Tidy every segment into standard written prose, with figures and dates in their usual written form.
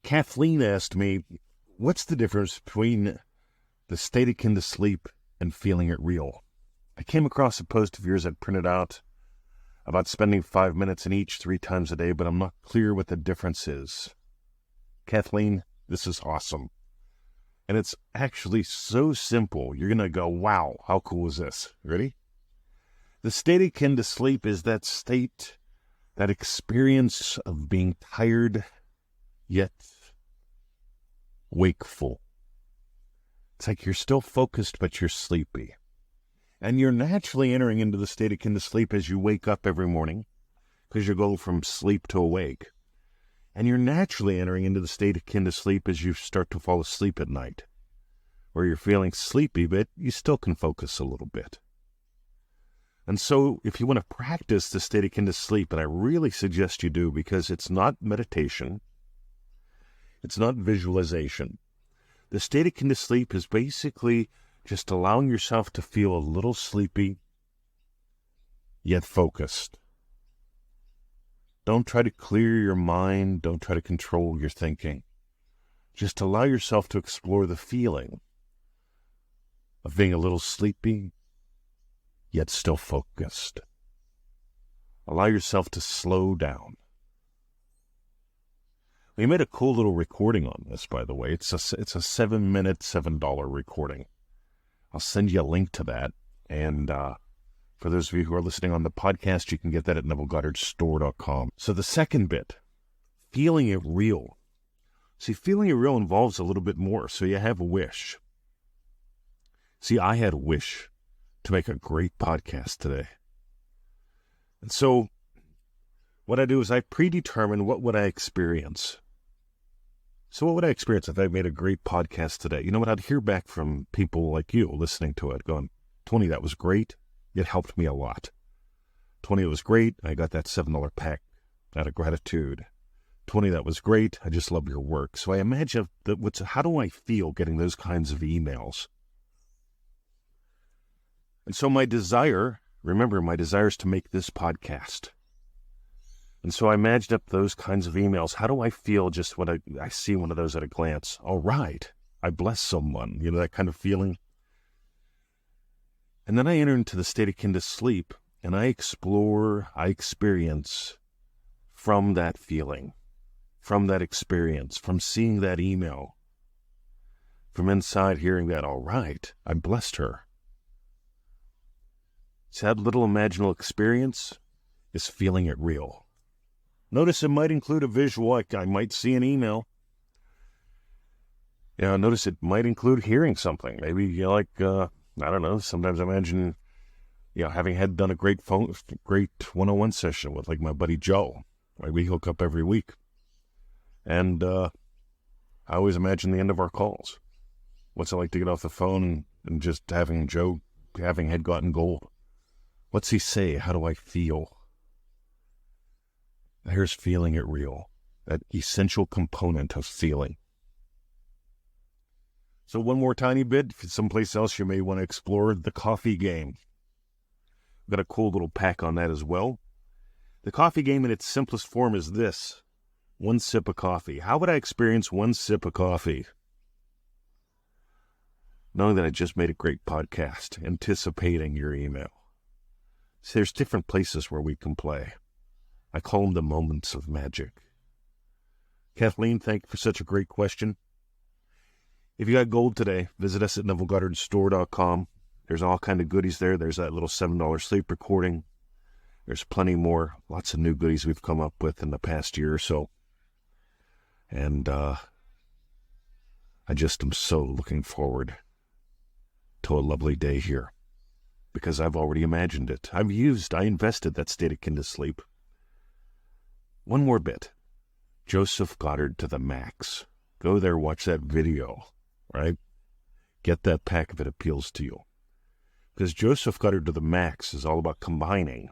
Kathleen asked me, what's the difference between the state akin to sleep and feeling it real? I came across a post of yours I'd printed out about spending 5 minutes in each 3 times a day, but I'm not clear what the difference is. Kathleen, this is awesome. And it's actually so simple. You're going to go, wow, how cool is this? Ready? The state akin to sleep is that state, that experience of being tired, yet wakeful. It's like you're still focused, but you're sleepy. And you're naturally entering into the state akin to sleep as you wake up every morning, because you go from sleep to awake. And you're naturally entering into the state akin to sleep as you start to fall asleep at night, where you're feeling sleepy, but you still can focus a little bit. And so if you want to practice the state akin to sleep, and I really suggest you do, because it's not meditation, it's not visualization. The state akin to sleep is basically just allowing yourself to feel a little sleepy, yet focused. Don't try to clear your mind. Don't try to control your thinking. Just allow yourself to explore the feeling of being a little sleepy, yet still focused. Allow yourself to slow down. We made a cool little recording on this, by the way. It's a 7-minute, $7 recording. I'll send you a link to that. And for those of you who are listening on the podcast, you can get that at NevilleGoddardStore.com. So the second bit, feeling it real. See, feeling it real involves a little bit more. So you have a wish. See, I had a wish to make a great podcast today. And so what I do is I predetermine what would I experience. So what would I experience if I made a great podcast today? You know what? I'd hear back from people like you listening to it going, Tony, that was great. It helped me a lot. Tony, it was great. I got that $7 pack out of gratitude. Tony, that was great. I just love your work. So I imagine how do I feel getting those kinds of emails? And so my desire is to make this podcast. And so I imagined up those kinds of emails. How do I feel just when I see one of those at a glance? All right, I bless someone, that kind of feeling. And then I enter into the state akin to sleep, and I experience from that feeling, from that experience, from seeing that email, from inside hearing that, all right, I blessed her. So that little imaginal experience is feeling it real. Notice it might include a visual. I might see an email. Notice it might include hearing something. Maybe I don't know. Sometimes I imagine, having done a great one-on-one session with my buddy Joe. We hook up every week. And I always imagine the end of our calls. What's it like to get off the phone and just having Joe, had gotten gold? What's he say? How do I feel? Here's feeling it real, that essential component of feeling. So one more tiny bit, someplace else you may want to explore, the coffee game. I've got a cool little pack on that as well. The coffee game in its simplest form is this: one sip of coffee. How would I experience one sip of coffee? Knowing that I just made a great podcast, anticipating your email. See, there's different places where we can play. I call them the moments of magic. Kathleen, thank you for such a great question. If you got gold today, visit us at NevilleGoddardStore.com. There's all kind of goodies there. There's that little $7 sleep recording. There's plenty more. Lots of new goodies we've come up with in the past year or so. And I just am so looking forward to a lovely day here, because I've already imagined it. I invested that state akin to sleep. One more bit. Joseph Goddard to the Max. Go there, watch that video, right? Get that pack if it appeals to you. Because Joseph Goddard to the Max is all about combining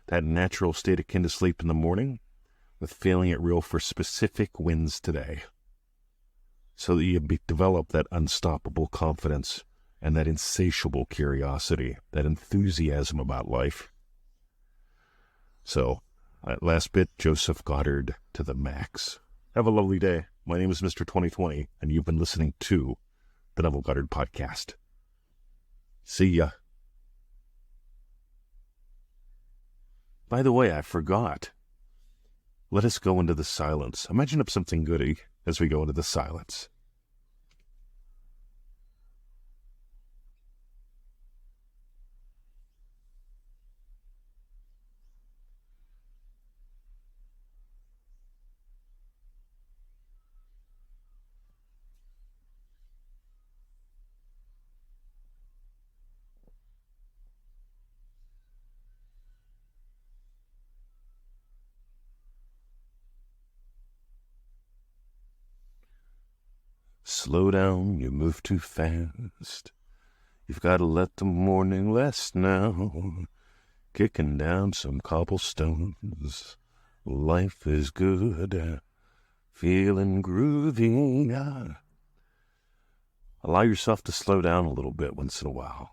that natural state akin to sleep in the morning with feeling it real for specific wins today. So that you develop that unstoppable confidence and that insatiable curiosity, that enthusiasm about life. So, that last bit, Joseph Goddard to the Max. Have a lovely day. My name is Mr. 2020, and you've been listening to the Neville Goddard Podcast. See ya. By the way, I forgot. Let us go into the silence. Imagine up something goody as we go into the silence. Slow down, you move too fast. You've got to let the morning rest now. Kicking down some cobblestones. Life is good. Feeling groovy. Allow yourself to slow down a little bit once in a while.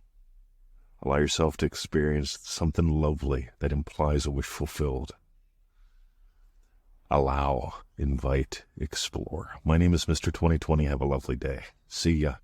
Allow yourself to experience something lovely that implies a wish fulfilled. Allow, invite, explore. My name is Mr. 2020. Have a lovely day. See ya.